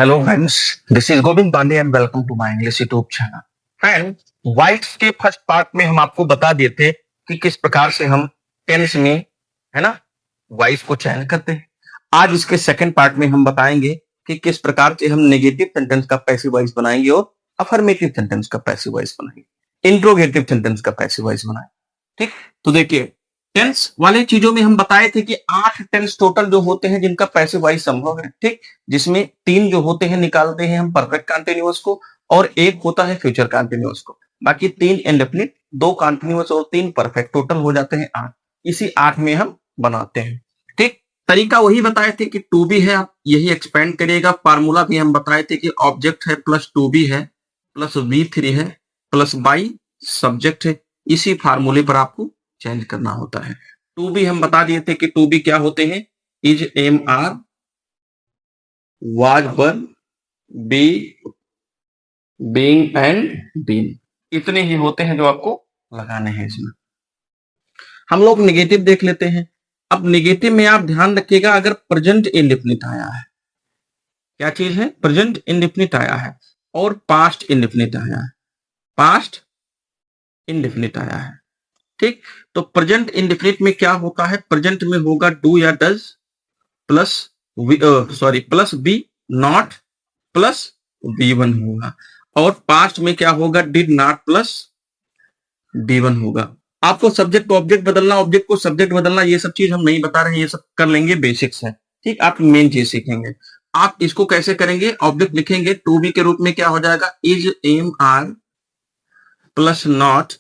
Hello friends, this is Govind Pandey and welcome to my English YouTube channel. Friend, वाइट्स के first part में हम आपको बता दिए थे कि किस प्रकार से हम टेंस में है ना वॉइस को चयन करते हैं। आज इसके सेकंड पार्ट में हम बताएंगे कि किस प्रकार से हम नेगेटिव सेंटेंस का पैसिव वॉइस बनाएंगे और अफर्मेटिव सेंटेंस का पैसिव वॉइस बनाएंगे, इंट्रोगेटिव सेंटेंस का पैसिव वॉइस बनाएंगे। ठीक, तो देखिए टेंस वाले चीजों में हम बताए थे कि 8 टेंस टोटल जो होते हैं जिनका पैसिव वॉइस संभव है। ठीक, जिसमें 3 जो होते हैं निकालते हैं हम परफेक्ट कंटीन्यूअस को और एक होता है फ्यूचर कंटीन्यूअस को। बाकी 3 इंडेफिनिट, 2 कंटीन्यूअस और 3 परफेक्ट, टोटल हो जाते हैं 8। इसी 8 में हम बनाते हैं। ठीक, तरीका वही बताए थे कि टू बी है, आप यही एक्सपेंड करिएगा। फार्मूला भी हम बताए थे कि ऑब्जेक्ट है प्लस टू बी है प्लस V3 है प्लस बाई सब्जेक्ट है। इसी फार्मूले पर आपको चेंज करना होता है। टू बी हम बता दिए थे कि टू बी क्या होते हैं, is, am, are, was, were, be, being and been. इतने ही होते हैं जो आपको लगाने हैं। इसमें हम लोग नेगेटिव देख लेते हैं। अब नेगेटिव में आप ध्यान रखिएगा, अगर प्रेजेंट इंडेफिनिट आया है, क्या चीज है, प्रेजेंट इंडेफिनिट आया है और पास्ट इंडेफिनिट आया है, पास्ट इंडेफिनिट आया है। ठीक, तो प्रेजेंट इंडेफिनिट में क्या होता है, प्रेजेंट में होगा डू या does plus plus be not plus B1 होगा, और पास्ट में क्या होगा, डिड नॉट प्लस B1 होगा। आपको सब्जेक्ट को ऑब्जेक्ट बदलना, ऑब्जेक्ट को सब्जेक्ट बदलना, ये सब चीज हम नहीं बता रहे हैं, ये सब कर लेंगे, बेसिक्स है। ठीक, आप मेन चीज सीखेंगे। आप इसको कैसे करेंगे, ऑब्जेक्ट लिखेंगे टू बी के रूप में, क्या हो जाएगा, is, am, are plus not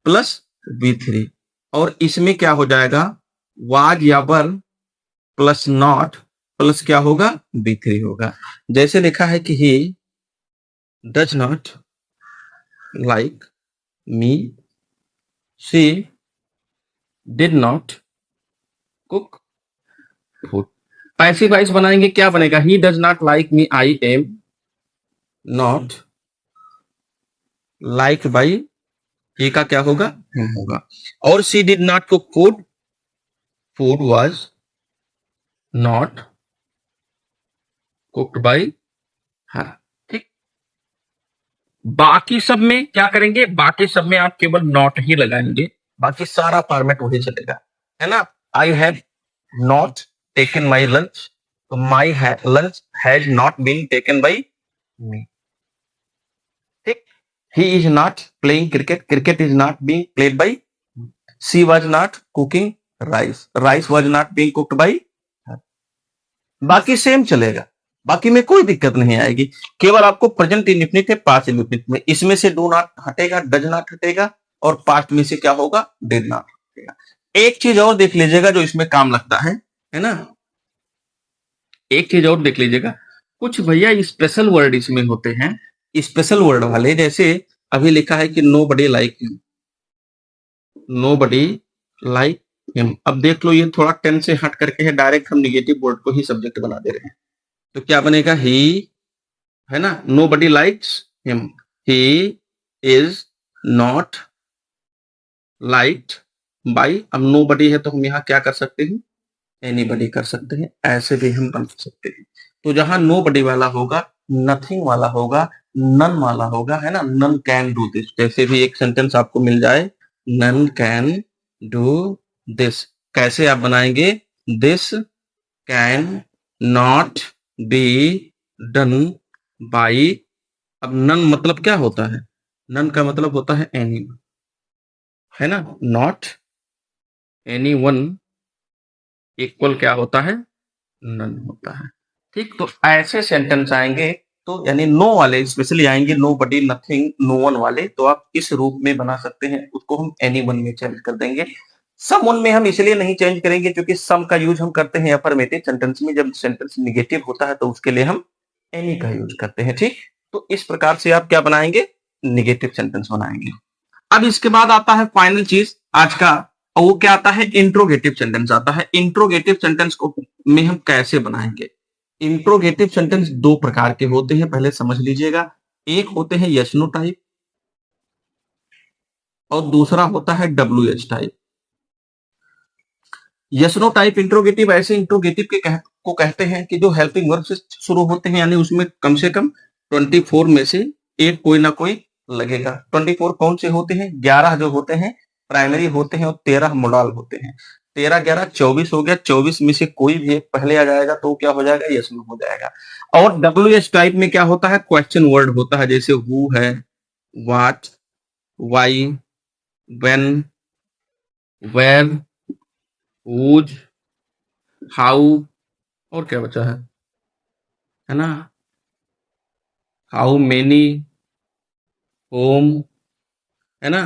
plus V3, और इसमें क्या हो जाएगा, वाज या वर प्लस नॉट प्लस क्या होगा, B3 होगा। जैसे लिखा है कि he does not like me, she did not cook food. Passive voice बनाएंगे, क्या बनेगा, he does not like me, I am not like by, ये का क्या होगा, होगा। और she did not cook food, food was not cooked by हर। ठीक, बाकी सब में क्या करेंगे, बाकी सब में आप केवल नॉट ही लगाएंगे, बाकी सारा फॉर्मेट वही चलेगा, है ना। I have not taken my lunch, तो my lunch has not been taken by me. ठीक, he is not playing cricket, cricket is not being played by, she was not cooking rice, rice was not being cooked by her. बाकी same चलेगा, बाकी में कोई दिक्कत नहीं आएगी। केवल आपको प्रेजेंट इंडेफिनिट है, पास्ट इंडेफिनिट में, इसमें से डू नॉट हटेगा, डज नॉट हटेगा, और पास्ट में से क्या होगा, डिड नॉट हटेगा। एक चीज और देख लीजिएगा जो इसमें काम लगता है ना, एक चीज और देख लीजिएगा, कुछ भैया स्पेशल वर्ड इसमें होते हैं, स्पेशल वर्ड वाले, जैसे अभी लिखा है कि नो बडी लाइक हिम, नो बडी लाइक हिम। अब देख लो, ये थोड़ा टेंस से हट करके है, डायरेक्ट हम निगेटिव वर्ड को ही सब्जेक्ट बना दे रहे हैं, तो क्या बनेगा, ही, है ना, nobody likes him, he is not liked by. अब नो बडी है तो हम यहाँ क्या कर सकते हैं, एनीबडी कर सकते हैं, ऐसे भी हम बन सकते हैं। तो जहां नो बडी वाला होगा, नथिंग वाला होगा, नन वाला होगा, है ना, नन कैन डू दिस। जैसे भी एक सेंटेंस आपको मिल जाए, नन कैन डू दिस, कैसे आप बनाएंगे, this can not be done by. अब नन मतलब क्या होता है, नन का मतलब होता है एनी, है ना, नॉट एनी वन इक्वल क्या होता है, नन होता है। ठीक, तो ऐसे सेंटेंस आएंगे, तो यानी नो वाले स्पेशली आएंगे, नो बडी, नथिंग, नो वन वाले, तो आप इस रूप में बना सकते हैं, उसको हम एनी वन में चेंज कर देंगे। सम वन में हम इसलिए नहीं चेंज करेंगे क्योंकि सम का यूज हम करते हैं अफर्मेटिव सेंटेंस में, जब सेंटेंस निगेटिव होता है तो उसके लिए हम एनी का यूज करते हैं। ठीक, तो इस प्रकार से आप क्या बनाएंगे, निगेटिव सेंटेंस बनाएंगे। अब इसके बाद आता है फाइनल चीज आज का, और वो क्या आता है, इंट्रोगेटिव सेंटेंस आता है। इंट्रोगेटिव सेंटेंस को में हम कैसे बनाएंगे, इंट्रोगेटिव सेंटेंस 2 प्रकार के होते हैं, पहले समझ लीजिएगा। एक होते हैं यस नो टाइप और दूसरा होता है WH type. Yes no type interrogative ऐसे इंट्रोगेटिव के को कहते हैं कि जो हेल्पिंग वर्ब से शुरू होते हैं, यानी उसमें कम से कम 24 में से एक कोई ना कोई लगेगा। 24 कौन से होते हैं? 11 जो होते हैं प्राइमरी होते हैं और 13 मोडाल होते हैं। 13 11 24 हो गया। 24 में से कोई भी एक पहले आ जाएगा तो क्या हो जाएगा? यस नो हो जाएगा। और WH टाइप में क्या होता है? क्वेश्चन वर्ड होता है, जैसे हु है, what, why, when, where, whose, how, और क्या बचा है ना? हाउ मेनी, होम, है ना?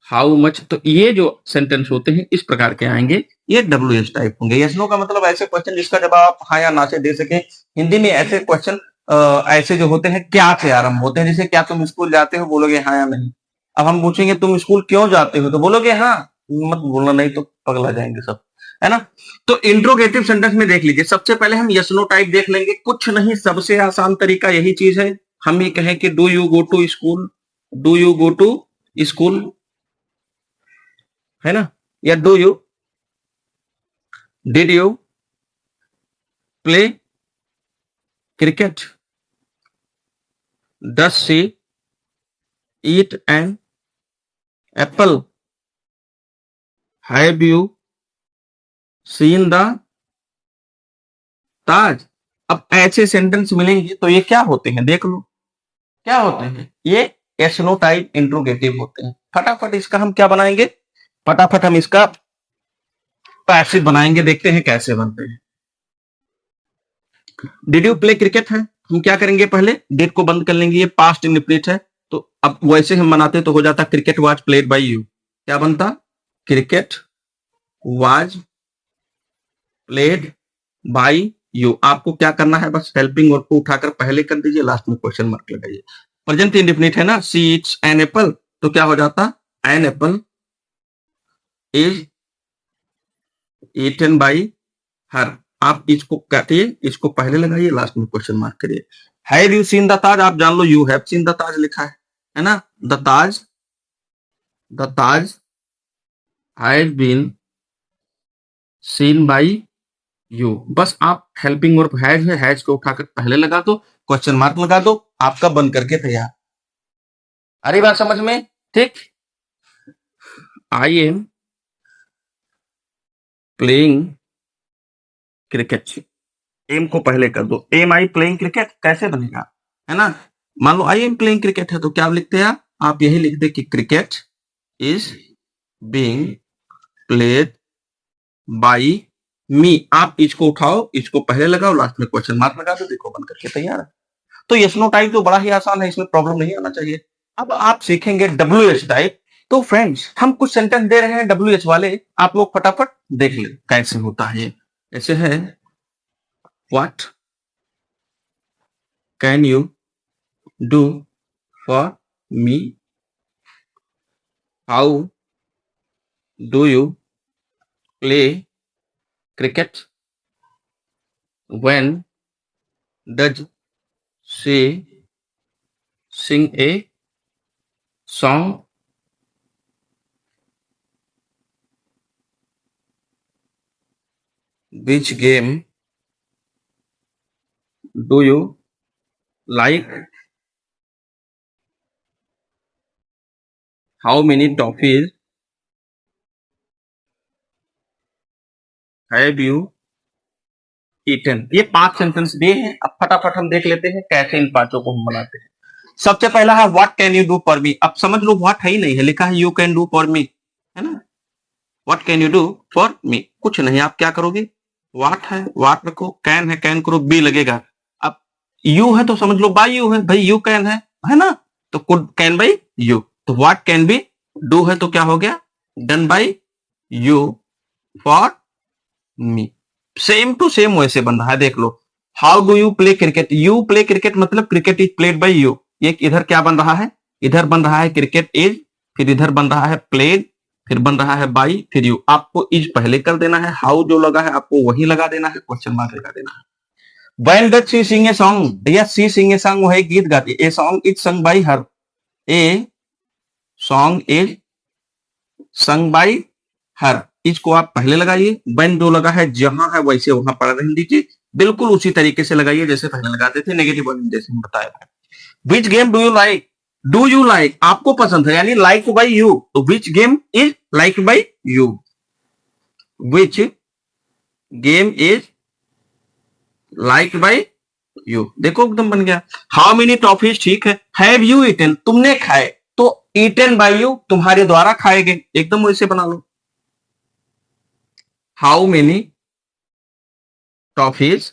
How much. तो ये जो सेंटेंस होते हैं इस प्रकार के आएंगे, ये WH टाइप होंगे। यस नो का मतलब ऐसे क्वेश्चन जिसका जवाब आप हाँ या ना से दे सके। हिंदी में ऐसे क्वेश्चन ऐसे जो होते हैं क्या से आरंभ होते हैं, जैसे क्या तुम स्कूल जाते हो, बोलोगे हाँ या नहीं। अब हम पूछेंगे तुम स्कूल क्यों जाते हो, तो बोलोगे हाँ। मत बोलना, नहीं तो पगला जाएंगे सब, है ना? तो इंट्रोगेटिव सेंटेंस में देख लीजिए, सबसे पहले हम यस नो टाइप देख लेंगे। कुछ नहीं, सबसे आसान तरीका यही चीज है। हम ये कहें कि do you go to school, do you go to school, है ना? या do you, did you play cricket, does she eat an apple, have you seen the Taj. अब ऐसे सेंटेंस मिलेंगे तो ये क्या होते हैं देख लो, क्या होते हैं? ये यस नो टाइप इंट्रोगेटिव होते हैं। फटाफट इसका हम क्या बनाएंगे? फटाफट हम इसका पैसिव बनाएंगे, देखते हैं कैसे बनते हैं। डिड यू प्ले क्रिकेट है, हम क्या करेंगे? पहले डिड को बंद कर लेंगे, ये पास्ट इंडिफिनिट है, तो अब वैसे हम बनाते तो हो जाता cricket was played by you. क्या बनता? Cricket was played by you. आपको क्या करना है? बस हेल्पिंग वर्ब को उठाकर पहले कर दीजिए, लास्ट में क्वेश्चन मार्क लगाइए। प्रेजेंट इंडिफिनिट है ना, सी ईट्स एन एप्पल, तो क्या हो जाता? An apple is eaten by her. आप इसको काटिए, इसको पहले लगाइए, लास्ट में क्वेश्चन मार्क करिए। Have you seen the Taj, आप जान लो you have seen the Taj लिखा है ना? The Taj has been seen by you. बस आप हेल्पिंग वर्ब हैज है, हैज को उठाकर पहले लगा दो, क्वेश्चन मार्क लगा दो, आपका बन करके तैयार। अरे बात समझ में? ठीक। I am playing cricket, am को पहले कर दो। एम आई प्लेइंग क्रिकेट कैसे बनेगा, है ना? मान लो आई एम प्लेइंग क्रिकेट है तो क्या लिखते हैं आप यही लिखते कि cricket is being played by me. आप इसको उठाओ, इसको पहले लगाओ, लास्ट में क्वेश्चन मार्क लगा दो, देखो बन करके तैयार है। तो यस नो टाइप तो बड़ा ही आसान है, इसमें प्रॉब्लम नहीं आना चाहिए। अब आप सीखेंगे WH टाइप। तो फ्रेंड्स हम कुछ सेंटेंस दे रहे हैं WH वाले, आप लोग फटाफट देख ले कैसे होता है ये। ऐसे है, what can you do for me, how do you play cricket, when does she Singh a song, which game do you like, how many toffees have you eaten। ये 5 सेंटेंस दिए हैं। अब फटाफट हम देख लेते हैं कैसे इन पांचों को हम बनाते हैं। सबसे पहला है what can you do for me. अब समझ लो व्हाट है ही नहीं है, लिखा है you can do for me, है ना? What can you do for me, कुछ नहीं, आप क्या करोगे? व्हाट है, व्हाट रखो, कैन है, कैन करो, बी लगेगा। अब यू है तो समझ लो बाय यू है, भाई यू कैन है ना? तो कुड कैन बाय यू। तो व्हाट कैन बी, डू है तो क्या हो गया? Done by you for me. Same to same वैसे बन रहा है, देख लो। How do you play cricket, you play cricket मतलब cricket is played by you. ये इधर क्या बन रहा है? इधर बन रहा है क्रिकेट इज, फिर इधर बन रहा है प्लेड, फिर बन रहा है बाई, फिर यू। आपको इज पहले कर देना है, हाउ जो लगा है आपको वही लगा देना है, क्वेश्चन मार्क लगा देना है। When does she Singh a song, भैया शी सिंग ए सॉन्ग, वो है गीत गाती है। A song is sung by her, a song is sung by हर। इसको आप पहले लगाइए, when जो लगा है जहां है वैसे वहां पर रहने दीजिए, बिल्कुल उसी तरीके से लगाइए जैसे पहले लगाते थे, नेगेटिव वर्ड जैसे हम बताया था। Which game do you like, do you like आपको पसंद है, यानी लाइक बाई यू, तो which game is like by you, which game is like by you, देखो एकदम बन गया। हाउ मेनी टॉफीज, ठीक है। हैव यू ईटन, तुमने खाए, तो ईटन बाई यू, तुम्हारे द्वारा खाए गए, एकदम वैसे बना लो। हाउ मेनी टॉफीज,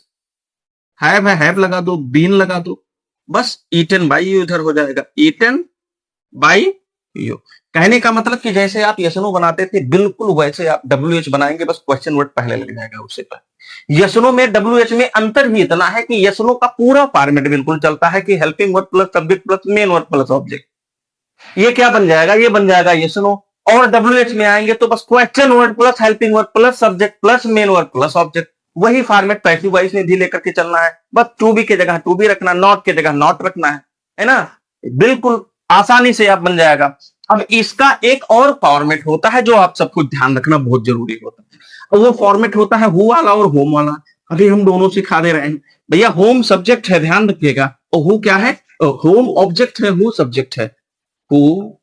हैव लगा दो, बीन लगा दो, बस ईटन बाई यू इधर हो जाएगा, ईटन बाई यू। कहने का मतलब कि जैसे आप यस नो बनाते थे बिल्कुल वैसे आप डब्ल्यू एच बनाएंगे, बस क्वेश्चन वर्ड पहले लग जाएगा उससे पहले। यस नो में डब्ल्यू एच में अंतर ही इतना है कि यस नो का पूरा फॉर्मेट बिल्कुल चलता है कि helping word plus subject plus main word plus object, ये क्या बन जाएगा, ये बन जाएगा यस नो। और डब्ल्यू एच में आएंगे तो बस question word plus helping word plus subject plus main word plus object, वही फॉर्मेट पैसिव वॉइस में भी लेकर के चलना है, बस टू बी की जगह टू बी रखना, नॉट की जगह नॉट रखना है ना, बिल्कुल आसानी से आप बन जाएगा। अब इसका एक और फॉर्मेट होता है जो आप सबको ध्यान रखना बहुत जरूरी होता है, वो फॉर्मेट होता है हु वाला और होम वाला। अभी हम दोनों सिखा दे रहे हैं भैया, होम सब्जेक्ट है ध्यान रखिएगा, और हु क्या है, होम ऑब्जेक्ट है, हु सब्जेक्ट है। Who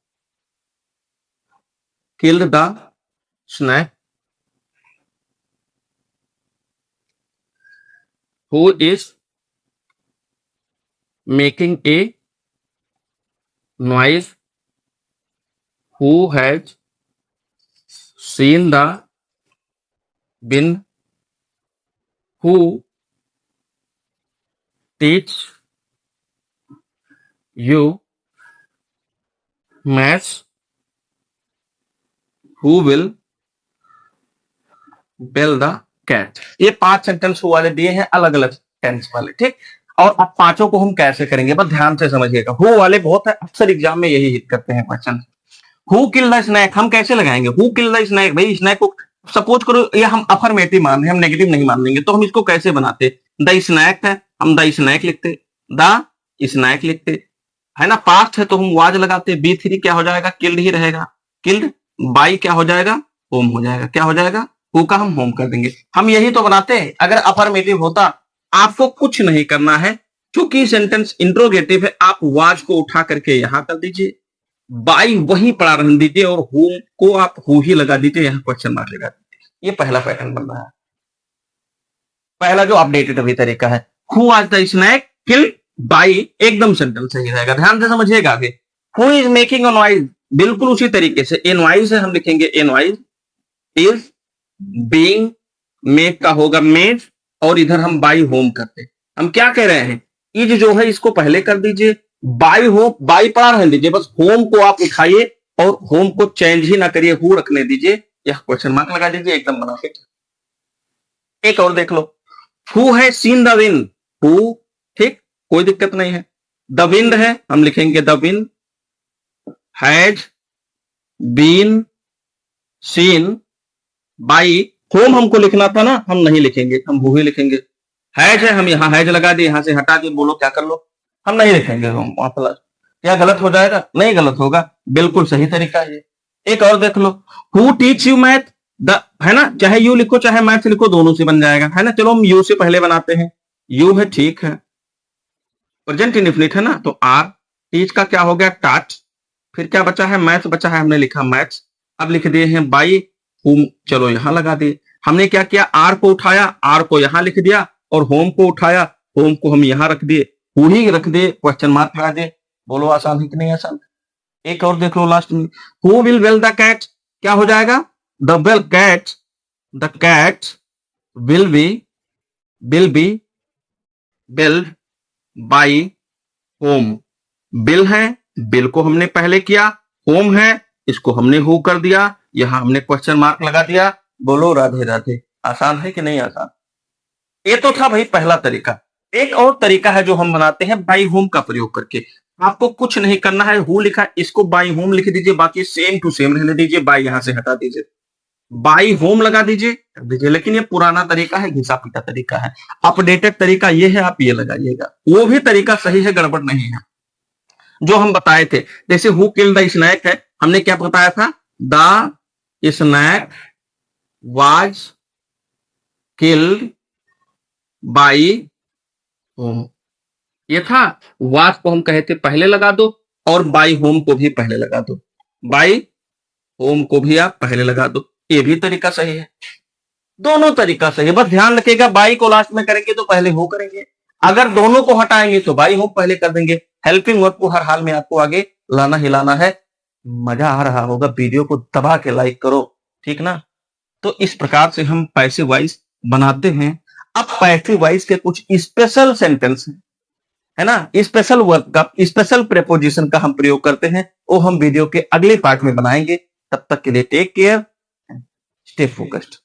killed the snake, who is making a noise, who has seen the bin, who teach you maths, who will build the cat। ये 5 सेंटेंस वाले दिए हैं अलग अलग टेंस वाले, ठीक। और अब पांचों को हम कैसे करेंगे बस ध्यान से समझिएगा, हु वाले बहुत है, अक्सर एग्जाम में यही हिट करते हैं question. Who kill the snake हम कैसे लगाएंगे, हु किल द स्नैक, भाई स्नैक को सपोज करो ये हम अफर्मेटिव मान रहे हैं, हम नेगेटिव नहीं मान लेंगे, तो हम इसको कैसे बनाते, द स्नैक है, हम द स्नैक लिखते, द स्नैक लिखते, है ना। पास्ट है तो हम वाज लगाते, बी3 क्या हो जाएगा, किल्ड ही रहेगा, किल्ड बाई क्या हो जाएगा, होम हो जाएगा, क्या हो जाएगा, हु का हम होम कर देंगे। हम यही तो बनाते हैं, अगर अफर्मेटिव होता आपको कुछ नहीं करना है, क्योंकि सेंटेंस इंट्रोगेटिव है, आप वाज को उठा करके यहां कर दीजिए, बाई वहीं पड़ा रहने दीजिए, और होम को आप हु ही लगा दीजिए, यहां क्वेश्चन मार्क लगा दीजिए। ये पहला पैटर्न बन रहा है, पहला जो अपडेटेड अभी तरीका है। हु आज द स्नैक किल बाई एकदम सेंटेंस सही रहेगा, ध्यान से समझिएगा आगे। Who is making a noise, बिल्कुल उसी तरीके से ए नॉइज है, हम लिखेंगे ए नॉइज इज बीइंग, मेक का होगा मेड, और इधर हम बाई होम करते, हम क्या कह रहे हैं, इज जो है इसको पहले कर दीजिए, बाई होम बाई पड़ा रहने दीजिए, बस होम को आप उठाइए और होम को चेंज ही ना करिए, हु रखने दीजिए, यह क्वेश्चन मार्क लगा दीजिए, एकदम बना के। एक और देख लो, हु है सीन द विंड, हु, ठीक कोई दिक्कत नहीं है, द विंड है, हम लिखेंगे the wind has been seen by, whom हमको लिखना था ना, हम नहीं लिखेंगे, हम हु ही लिखेंगे, हैज है, हम यहां हैज लगा दिए, यहां से हटा दिए, बोलो क्या कर लो, हम नहीं लिखेंगे हम वहां प्लस, क्या गलत हो जाएगा, नहीं गलत होगा, बिल्कुल सही तरीका है ये। एक और देख लो, who teach you math, the है ना, चाहे यू लिखो चाहे मैथ लिखो दोनों से बन जाएगा, है ना। चलो हम यू से पहले बनाते हैं, यू है, ठीक है, प्रेजेंट इंडेफिनिट है ना, तो आर, टीच का क्या हो गया टाट, फिर क्या बचा है, मैथ बचा है, हमने लिखा मैथ्स, अब लिख दिए हैं बाई होम, चलो यहां लगा दिए, हमने क्या किया, आर को उठाया, आर को यहां लिख दिया, और होम को उठाया, होम को हम यहां रख दिए, हु ही रख दिए, क्वेश्चन मार्क लगा दिए, बोलो आसान है कि नहीं आसान। एक और देख लो लास्ट में, who will well the cat, क्या हो जाएगा, the well cat, the cat will be build by whom, will है, बिल को हमने पहले किया, होम है, इसको हमने हु कर दिया, यहां हमने क्वेश्चन मार्क लगा दिया, बोलो राधे राधे। आसान है कि नहीं आसान। ये तो था भाई पहला तरीका। एक और तरीका है जो हम बनाते हैं बाई होम का प्रयोग करके, आपको कुछ नहीं करना है, हु लिखा इसको बाई होम लिख दीजिए, बाकी सेम टू सेम रहने दीजिए, बाई यहां से हटा दीजिए, बाई होम लगा दीजिए कर दीजिए। लेकिन ये पुराना तरीका है, घिसा पीटा तरीका है, अपडेटेड तरीका ये है, आप ये लगाइएगा, वो भी तरीका सही है, गड़बड़ नहीं है जो हम बताए थे। जैसे हु किल द स्नैक है, हमने क्या बताया था, the snake was killed by home. ये था, वाज को हम कहे थे पहले लगा दो और बाई होम को भी पहले लगा दो, बाई होम को भी आप पहले लगा दो। ये भी तरीका सही है, दोनों तरीका सही है। बस ध्यान रखिएगा बाई को लास्ट में करेंगे तो पहले हो करेंगे, अगर दोनों को हटाएंगे तो बाई होम पहले कर देंगे। हेल्पिंग वर्ब को हर हाल में आपको आगे लाना हिलाना है। मजा आ रहा होगा, वीडियो को दबा के लाइक करो, ठीक ना। तो इस प्रकार से हम पैसिव वॉइस बनाते हैं। अब पैसिव वॉइस के कुछ स्पेशल सेंटेंस है ना, स्पेशल वर्ब का, स्पेशल प्रेपोजिशन का हम प्रयोग करते हैं, वो हम वीडियो के अगले पार्ट में बनाएंगे। तब तक के लिए टेक केयर, स्टे फोकस्ड।